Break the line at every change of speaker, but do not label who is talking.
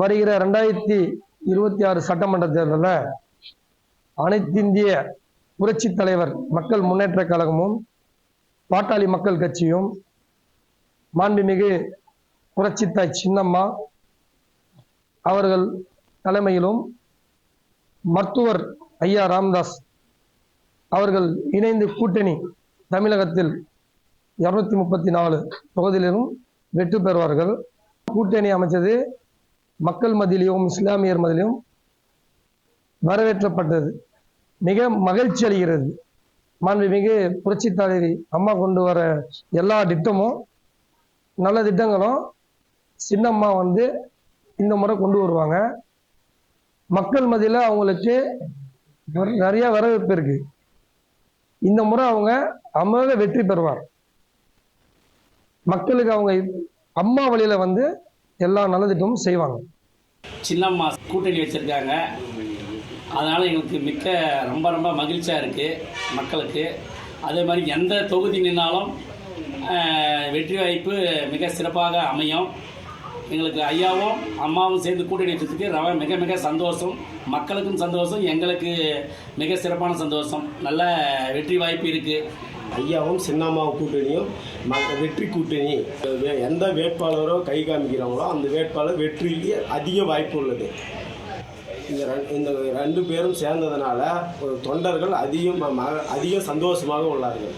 வருகிற 2026 சட்டமன்ற தேர்தலில் அனைத்திந்திய புரட்சி தலைவர் மக்கள் முன்னேற்ற கழகமும் பாட்டாளி மக்கள் கட்சியும் மாண்புமிகு புரட்சித்தாய் சின்னம்மா அவர்கள் தலைமையிலும் மருத்துவர் ஐயா ராமதாஸ் அவர்கள் இணைந்து கூட்டணி தமிழகத்தில் 234 தொகுதியிலும் வெற்றி பெறுவார்கள். கூட்டணி அமைச்சது மக்கள் மத்தியிலும் இஸ்லாமியர் மத்தியிலும் வரவேற்றப்பட்டது. மிக மகிழ்ச்சி அளிக்கிறது. மாண்புமிகு புரட்சி தலைவி அம்மா கொண்டு வர எல்லா திட்டமும் நல்ல திட்டங்களும் சின்னம்மா இந்த முறை கொண்டு வருவாங்க. மக்கள் மத்தியில் அவங்களுக்கு நிறைய வரவேற்பு இருக்கு. இந்த முறை அவங்க அமோக வெற்றி பெறுவார். மக்களுக்கு அவங்க அம்மா வழியில எல்லா நலத்திட்டமும் செய்வாங்க.
சின்னம்மா கூட்டணி வச்சிருக்காங்க. அதனால எங்களுக்கு ரொம்ப ரொம்ப மகிழ்ச்சியாக இருக்கு மக்களுக்கு. அதே மாதிரி எந்த தொகுதி நின்னாலும் வெற்றி வாய்ப்பு மிக சிறப்பாக அமையும். எங்களுக்கு ஐயாவும் அம்மாவும் சேர்ந்து கூட்டணி வச்சதுக்கு மிக மிக சந்தோஷம். மக்களுக்கும் சந்தோஷம், எங்களுக்கு மிக சிறப்பான சந்தோஷம். நல்ல வெற்றி வாய்ப்பு இருக்குது.
ஐயாவும் சின்னம்மாவும் கூட்டணியும் வெற்றி கூட்டணி. எந்த வேட்பாளரோ கை காமிக்கிறாங்களோ அந்த வேட்பாளர் வெற்றிக்கு அதிக வாய்ப்பு உள்ளது. இந்த ரெண்டு பேரும் சேர்ந்ததுனால தொண்டர்கள் அதிகம் சந்தோஷமாக உள்ளார்கள்.